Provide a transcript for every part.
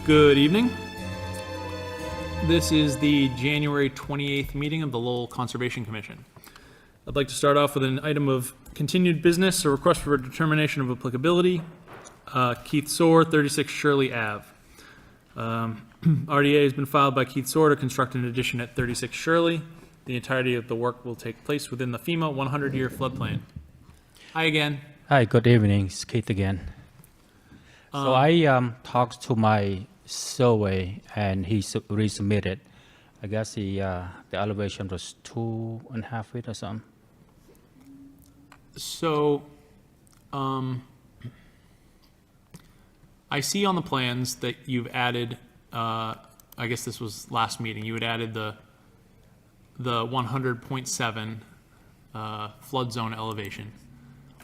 Good evening. This is the January 28th meeting of the Lowell Conservation Commission. I'd like to start off with an item of continued business, a request for a determination of applicability. Keith Soar, 36 Shirley Ave. RDA has been filed by Keith Soar to construct an addition at 36 Shirley. The entirety of the work will take place within the FEMA 100-year floodplain. Hi again. Hi, good evening. It's Keith again. So I talked to my survey and he resubmitted. I guess the elevation was 2.5 feet or something. So, I see on the plans that you've added, I guess this was last meeting, you had added the 100.7 flood zone elevation.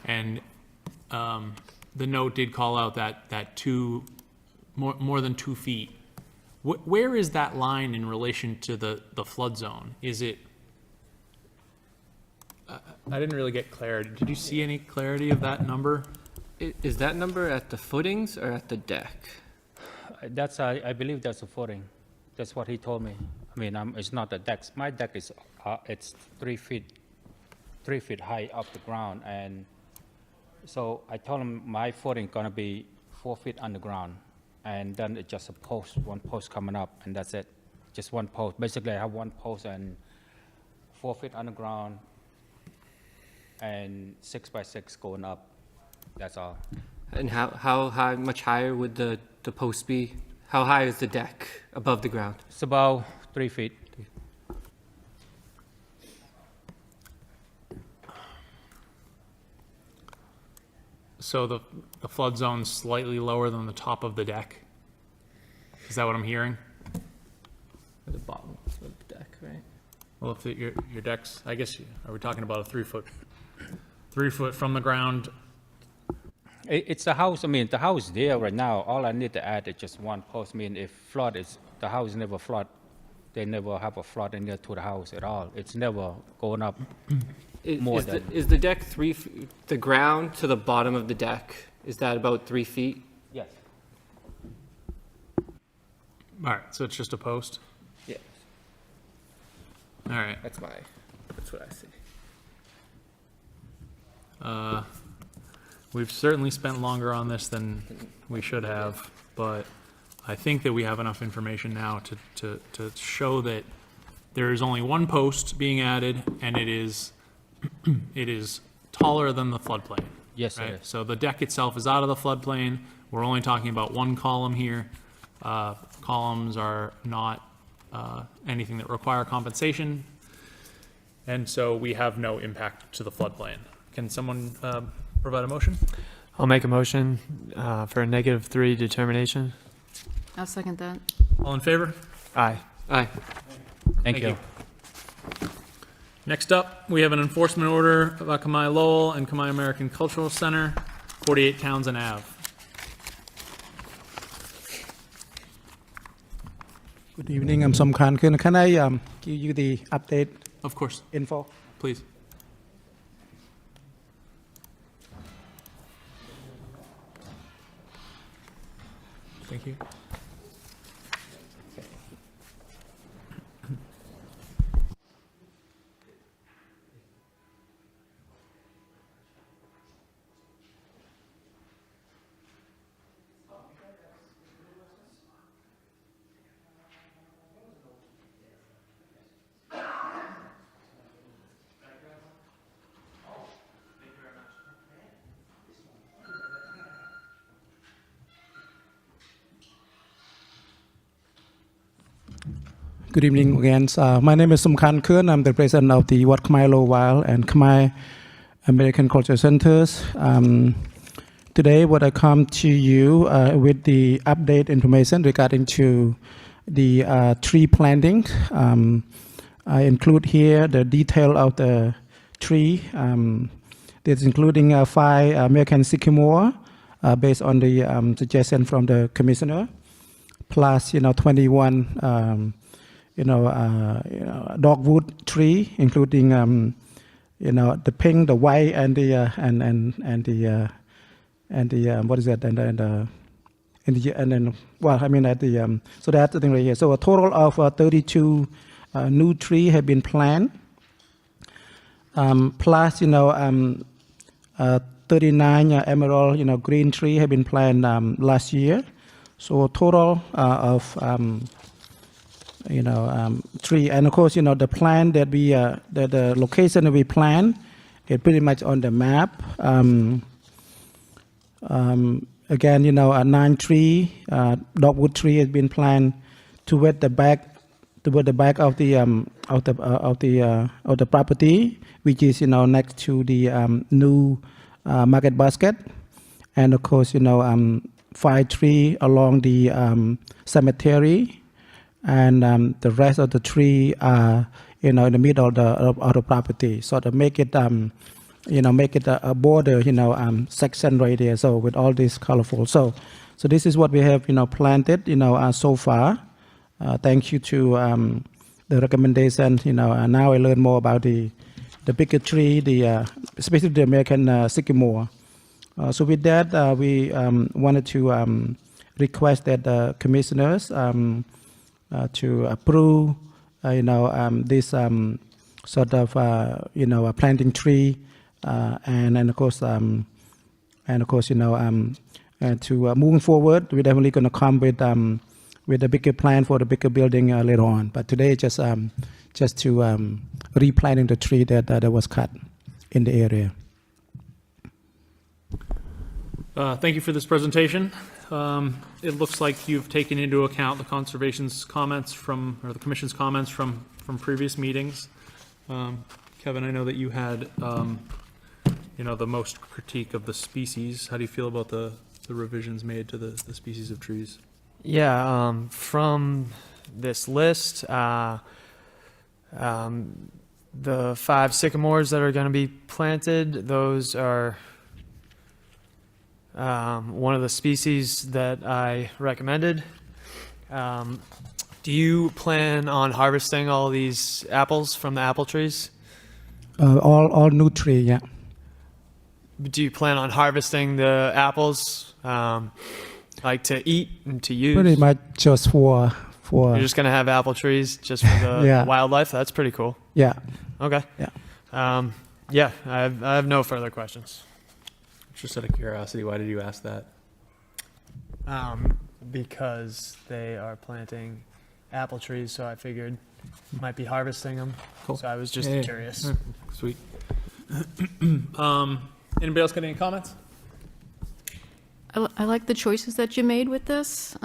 And the note did call out that more than 2 feet. Where is that line in relation to the flood zone? Is it, I didn't really get clarity. Did you see any clarity of that number? Is that number at the footings or at the deck? That's, I believe that's a footing. That's what he told me. I mean, it's not a deck. My deck is, it's 3 feet high off the ground. And so I told him my footing gonna be 4 feet underground. And then it's just a post, one post coming up, and that's it. Just one post. Basically, I have one post and 4 feet underground and 6 by 6 going up. That's all. And how high, much higher would the post be? How high is the deck above the ground? It's about 3 feet. So the flood zone's slightly lower than the top of the deck? Is that what I'm hearing? At the bottom of the deck, right? Well, if your deck's, I guess, are we talking about a 3 foot from the ground? It's the house. I mean, the house there right now. All I need to add is just one post. I mean, if flood is, the house never flood. They never have a flood in there to the house at all. It's never going up more than. Is the deck the ground to the bottom of the deck, is that about 3 feet? Yes. All right, so it's just a post? Yeah, All right. that's what I see. We've certainly spent longer on this than we should have, but I think that we have enough information now to show that there is only one post being added, and it is taller than the floodplain. Yes, Right? it is. So the deck itself is out of the floodplain. We're only talking about one column here. Columns are not anything that require compensation, and so we have no impact to the floodplain. Can someone provide a motion? I'll make a motion for a -3 determination. I'll second that. All in favor? Aye. Aye. Thank you. Next up, we have an enforcement order of Akamai Lowell and Kamai American Cultural Center, 48 Townsend Ave. Good evening, I'm Somkhan Kun. Can I give you the update Of course, info? please. Thank you. Good evening again. My name is Somkhan Kun. I'm the president of the Wat Khmer Lowell and Khmer American Culture Centers. Today, what I come to you with the update information regarding to the tree planting. I include here the detail of the tree. This including 5 American sycamore based on the suggestion from the commissioner, plus 21 dogwood tree, including the pink, the white, and the what is that? So that's the thing right here. So a total of 32 new trees have been planted, plus 39 emerald green tree have been planted last year. So a total of tree, and of course the plan that we the location that we plan is pretty much on the map. Again, 9 tree dogwood tree has been planted toward the back of the property, which is next to the new market basket, and of course 5 tree along the cemetery. And the rest of the tree are, in the middle of the property, so to make it, make it a border, section right there. So with all this colorful, so this is what we have, planted, so far. Thank you to the recommendation, and now I learn more about the bigger tree, especially the American sycamore. So with that, we wanted to requested the commissioners to approve, this sort of, a planting tree, and of course, to moving forward, we're definitely going to come with a bigger plan for the bigger building later on. But today, just to replanting the tree that was cut in the area. Thank you for this presentation. It looks like you've taken into account the conservation's comments or the commission's comments from previous meetings. Kevin, I know that you had, the most critique of the species. How do you feel about the revisions made to the species of trees? Yeah, from this list, the 5 sycamores that are going to be planted, those are one of the species that I recommended. Do you plan on harvesting all these apples from the apple trees? All new tree, yeah. Do you plan on harvesting the apples, like to eat and to use? Pretty much just for You're just gonna have apple trees just for the Yeah. wildlife. That's pretty cool. yeah. Okay. Yeah. Yeah. I have no further questions. Just out of curiosity, why did you ask that? Because they are planting apple trees, so I figured might be harvesting them. Cool. So I was just Yeah, yeah. curious. Sweet. Anybody else got any comments? I like the choices that you made with this.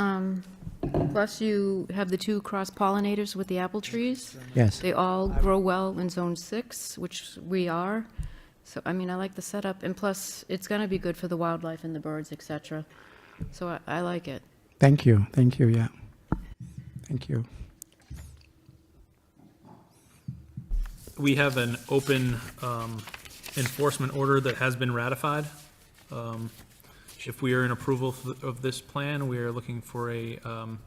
Plus, you have the 2 cross-pollinators with the apple trees. Yes. They all grow well in Zone 6, which we are. So, I mean, I like the setup. And plus, it's going to be good for the wildlife and the birds, et cetera. So I like it. Thank you. Thank you. Yeah. Thank you. We have an open enforcement order that has been ratified. If we are in approval of this plan, we are looking for an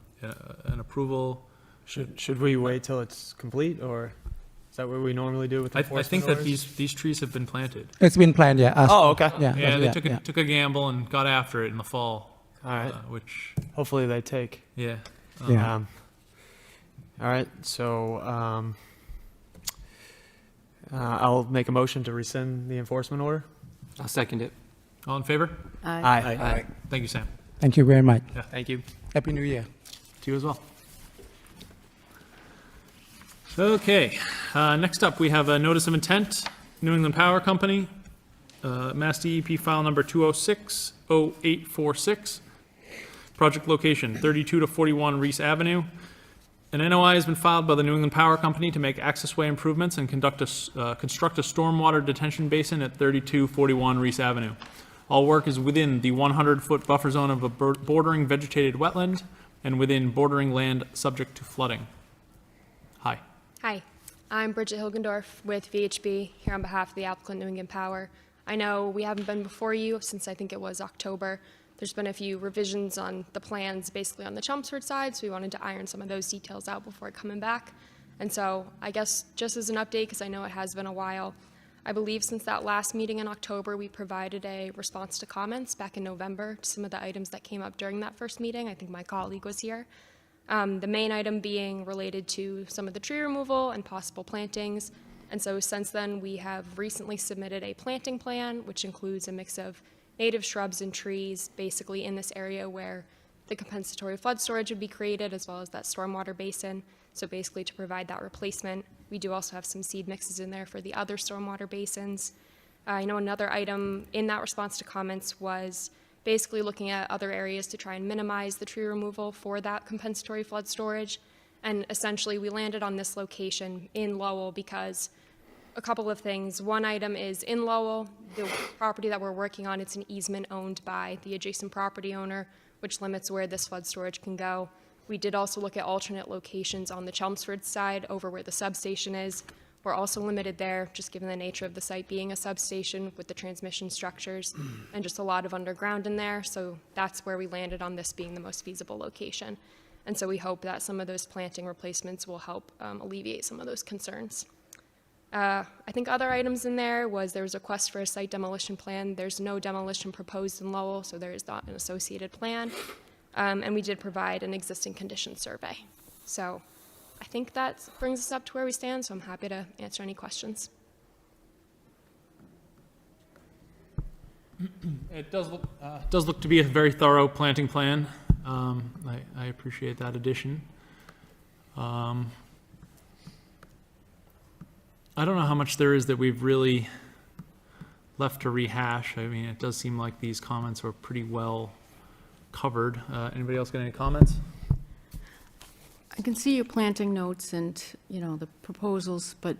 approval. Should we wait till it's complete, or is that what we normally do with I enforcement think that orders? these trees have been planted. It's been planned, yeah. Oh, okay. Yeah. Yeah, they yeah. took a gamble and got after it in the fall. All right. Which, Hopefully they take. yeah. Yeah. All right. So I'll make a motion to rescind the enforcement order. I'll second it. All in favor? Aye. Thank you, Sam. Thank you very much. Thank you. Happy New Year. To you as well. Okay, next up, we have a notice of intent, New England Power Company, Mass DEP file number 206-0846. Project location, 32 to 41 Reese Avenue. An NOI has been filed by the New England Power Company to make accessway improvements and construct a stormwater detention basin at 3241 Reese Avenue. All work is within the 100-foot buffer zone of a bordering vegetated wetland and within bordering land subject to flooding. Hi. Hi, I'm Bridget Hilgendorf with VHB here on behalf of the applicant New England Power. I know we haven't been before you since I think it was October. There's been a few revisions on the plans basically on the Chelmsford side, so we wanted to iron some of those details out before coming back. And so I guess just as an update, because I know it has been a while, I believe since that last meeting in October, we provided a response to comments back in November to some of the items that came up during that first meeting. I think my colleague was here. The main item being related to some of the tree removal and possible plantings. And so since then, we have recently submitted a planting plan, which includes a mix of native shrubs and trees, basically in this area where the compensatory flood storage would be created, as well as that stormwater basin. So basically to provide that replacement. We do also have some seed mixes in there for the other stormwater basins. I know another item in that response to comments was basically looking at other areas to try and minimize the tree removal for that compensatory flood storage. And essentially we landed on this location in Lowell because a couple of things. One item is in Lowell, the property that we're working on, it's an easement owned by the adjacent property owner, which limits where this flood storage can go. We did also look at alternate locations on the Chelmsford side over where the substation is. We're also limited there, just given the nature of the site being a substation with the transmission structures and just a lot of underground in there. So that's where we landed on this being the most feasible location. And so we hope that some of those planting replacements will help alleviate some of those concerns. I think other items in there was a request for a site demolition plan. There's no demolition proposed in Lowell, so there is not an associated plan. And we did provide an existing condition survey. So I think that brings us up to where we stand, so I'm happy to answer any questions. It does look to be a very thorough planting plan. I appreciate that addition. I don't know how much there is that we've really left to rehash. I mean, it does seem like these comments were pretty well covered. Anybody else got any comments? I can see your planting notes and, you know, the proposals, but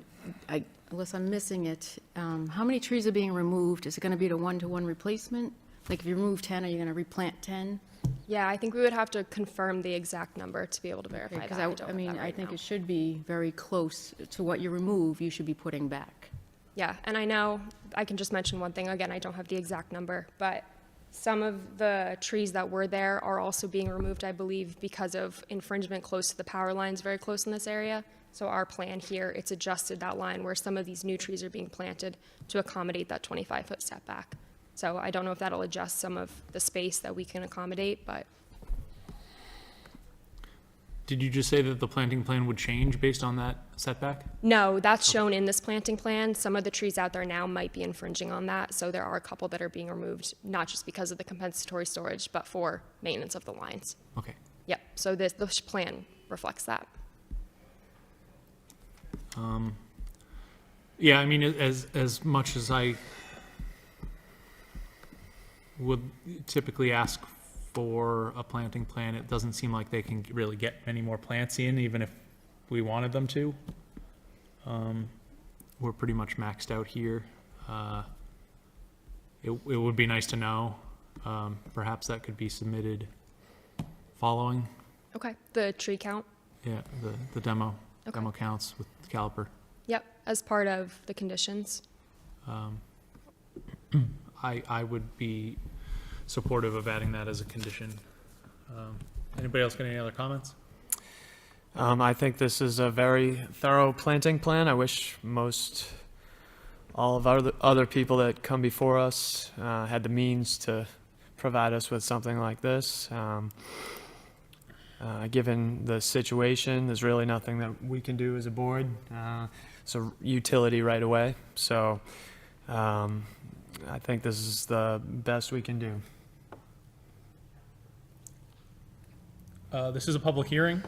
unless I'm missing it, how many trees are being removed? Is it going to be a one-to-one replacement? Like if you remove 10, are you going to replant 10? Yeah, I think we would have to confirm the exact number to be able to verify Because that. don't I have mean, that I right think now. it should be very close to what you remove, you should be putting back. Yeah, and I know, I can just mention one thing, again, I don't have the exact number, but some of the trees that were there are also being removed, I believe, because of infringement close to the power lines, very close in this area. So our plan here, it's adjusted that line where some of these new trees are being planted to accommodate that 25-foot setback. So I don't know if that'll adjust some of the space that we can accommodate, but Did you just say that the planting plan would change based on that setback? no, that's shown in this planting plan. Some of the trees out there now might be infringing on that, so there are a couple that are being removed, not just because of the compensatory storage, but for maintenance of the lines. Okay. Yep, so this plan reflects that. Yeah, I mean, as much as I would typically ask for a planting plan, it doesn't seem like they can really get many more plants in, even if we wanted them to. We're pretty much maxed out here. It would be nice to know. Perhaps that could be submitted following, Okay, the tree count? yeah, the demo Okay. counts with caliper. Yep, as part of the conditions. I would be supportive of adding that as a condition. Anybody else got any other comments? I think this is a very thorough planting plan. I wish all of our other people that come before us had the means to provide us with something like this. Given the situation, there's really nothing that we can do as a board. It's a utility right away. So I think this is the best we can do. This is a public hearing.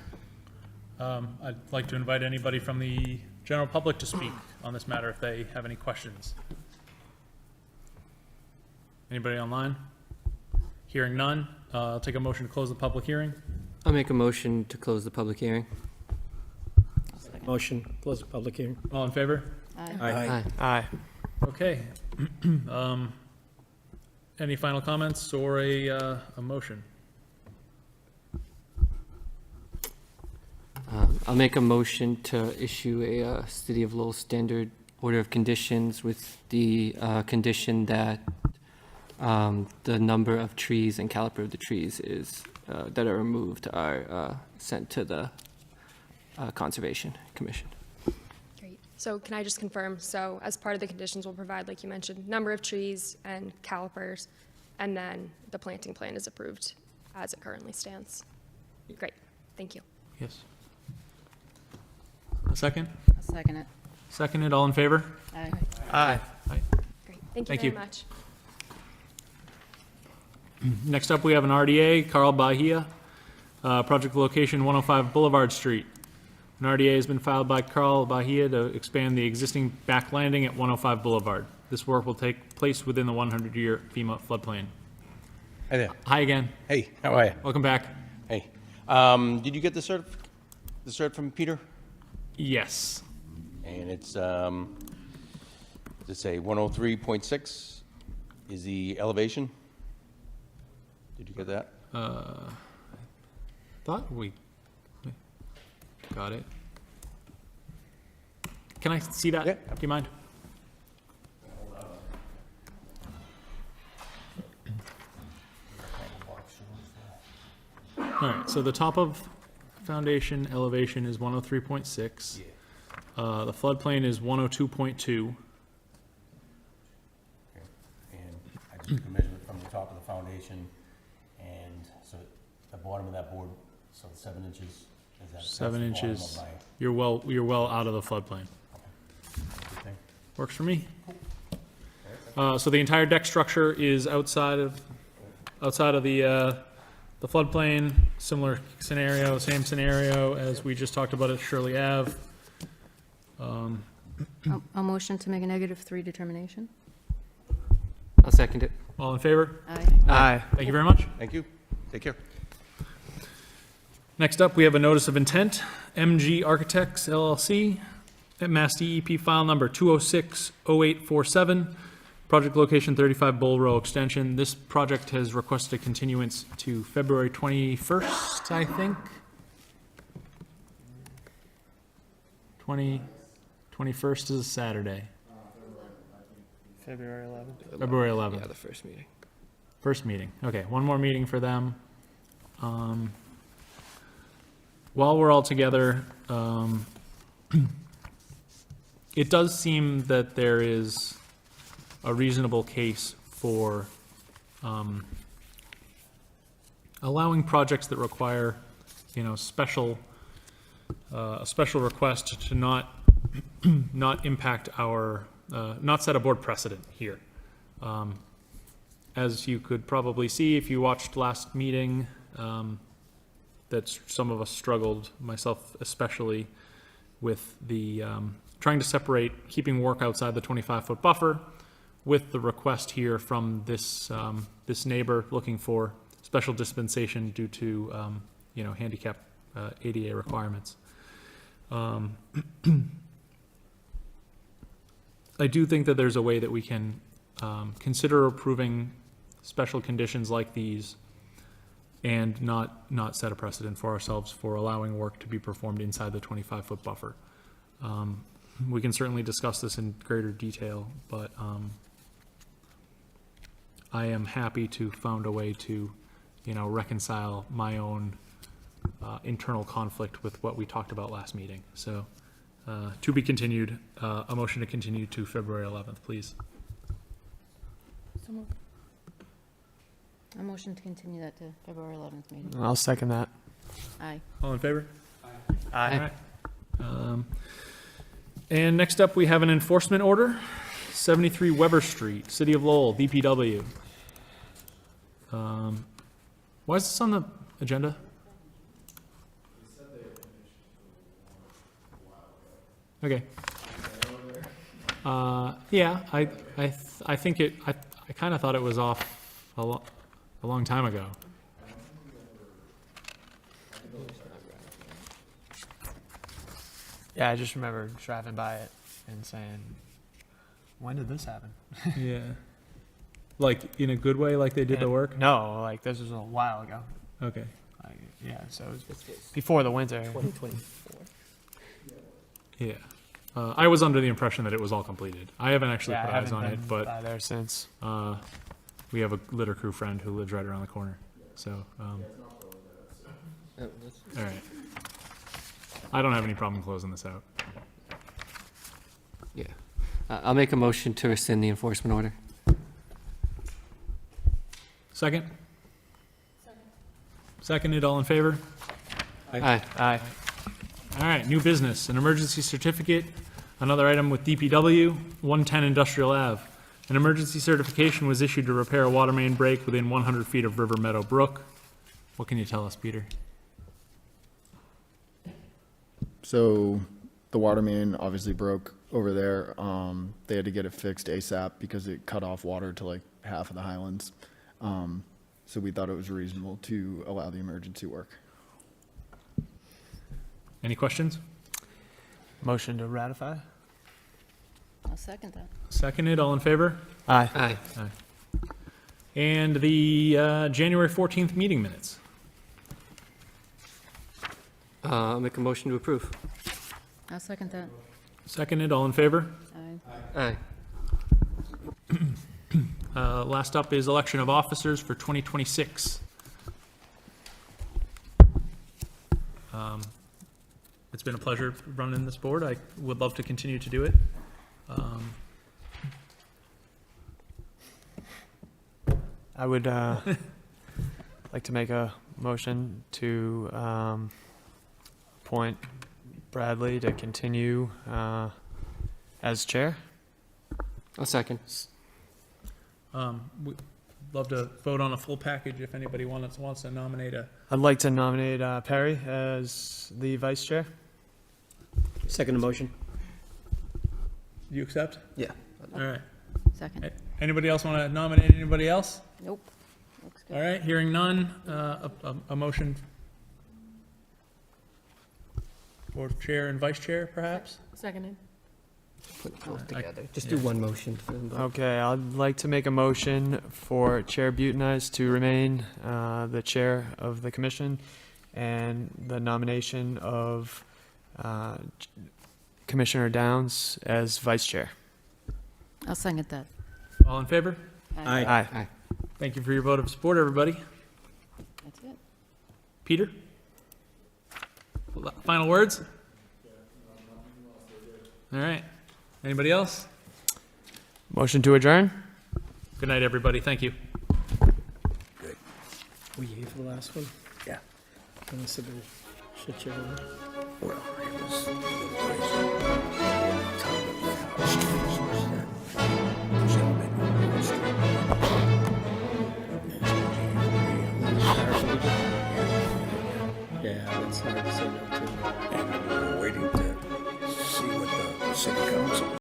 I'd like to invite anybody from the general public to speak on this matter if they have any questions. Anybody online? Hearing none, I'll take a motion to close the public hearing. I'll make a motion to close the public hearing. Motion, close the public hearing. All in favor? Aye. Aye. Okay. Any final comments or a motion? I'll make a motion to issue a City of Lowell standard order of conditions with the condition that the number of trees and caliper of the trees that are removed are sent to the Conservation Commission. Great. So can I just confirm, so as part of the conditions, we'll provide, like you mentioned, number of trees and calipers, and then the planting plan is approved as it currently stands. Great, thank you. Yes. A second? I'll second it. Seconded, all in favor? Aye. Aye. Great, thank you Thank very you. much. Next up, we have an RDA, Carl Bahia, project location 105 Boulevard Street. An RDA has been filed by Carl Bahia to expand the existing back landing at 105 Boulevard. This work will take place within the 100-year FEMA floodplain. Hi there. Hi again, Hey, how are you? welcome back. Hey. Did you get the cert from Peter? Yes, And it's, does it say 103.6 is the elevation? Did you get that? thought we got it. Can I see that? Yeah. Do you mind? All right, so the top of foundation elevation is 103.6. The floodplain is 102.2. And I just took a measurement from the top of the foundation, and so the bottom of that board, so 7 inches, is that? that's 7 the bottom inches. of my- You're well out of the floodplain. everything. Works for me. So the entire deck structure is outside of the floodplain, similar scenario, same scenario as we just talked about at Shirley Ave. A motion to make a -3 determination? I'll second it. All in favor? Aye. Aye. Thank you very much. Thank you. Take care. Next up, we have a notice of intent, MG Architects LLC, at Mass DEP file number 2060847, project location 35 Bull Row Extension. This project has requested a continuance to February 21st, I think. 21st is a Saturday, February 11th. February 11th. Yeah, the first meeting. First meeting, okay, one more meeting for them. While we're all together, it does seem that there is a reasonable case for allowing projects that require, special, a special request to not impact our, not set a board precedent here. As you could probably see if you watched last meeting, that some of us struggled, myself especially, with the trying to separate keeping work outside the 25-foot buffer with the request here from this this neighbor looking for special dispensation due to handicap ADA requirements. I do think that there's a way that we can consider approving special conditions like these and not set a precedent for ourselves for allowing work to be performed inside the 25-foot buffer. We can certainly discuss this in greater detail, but I am happy to found a way to, reconcile my own internal conflict with what we talked about last meeting. So to be continued, a motion to continue to February 11th, please. A motion to continue that to February 11th meeting. I'll second that. Aye. All in favor? Aye. And next up, we have an enforcement order, 73 Weber Street, City of Lowell, DPW. Why is this on the agenda? Okay. Yeah, I think I kind of thought it was off a long time ago. Yeah, I just remember driving by it and saying, when did this happen? Yeah. Like, in a good way, like they did the work? No, like this was a while ago. Okay. Yeah, so it was before the winter. 2024. Yeah. I was under the impression that it was all completed. I haven't actually Yeah, put I eyes haven't on been it, but by there since. we have a litter crew friend who lives right around the corner. So, all right. I don't have any problem closing this out. Yeah. I'll make a motion to rescind the enforcement order. Second? Seconded, all in favor? Aye. Aye. All right, new business, an emergency certificate, another item with DPW, 110 Industrial Ave. An emergency certification was issued to repair a water main break within 100 feet of River Meadow Brook. What can you tell us, Peter? So the water main obviously broke over there. They had to get it fixed ASAP because it cut off water to like half of the Highlands. So we thought it was reasonable to allow the emergency work. Any questions? Motion to ratify? I'll second that. Seconded, all in favor? Aye. Aye. And the January 14th meeting minutes. I'll make a motion to approve. I'll second that. Seconded, all in favor? Aye. Aye. Last up is election of officers for 2026. It's been a pleasure running this board. I would love to continue to do it. I would like to make a motion to appoint Bradley to continue as chair. I'll second. We'd love to vote on a full package if anybody wants to nominate a, I'd like to nominate Perry as the vice chair. Second motion? you accept? Yeah. All right. Second. Anybody else want to nominate anybody else? Nope. Looks good. All right, hearing none, a motion for chair and vice chair, perhaps? Seconded. Put both together. Just do one motion for them both. Okay, I'd like to make a motion for Chair Butenice to remain the chair of the commission, and the nomination of Commissioner Downs as vice chair. I'll second that. All in favor? Aye. Thank you for your vote of support, everybody. That's it. Peter? Final words? All right. Anybody else? Motion to adjourn? Good night, everybody. Thank you. Were you here for the last one? Yeah. I must have been shit you over. Well, it was a little crazy.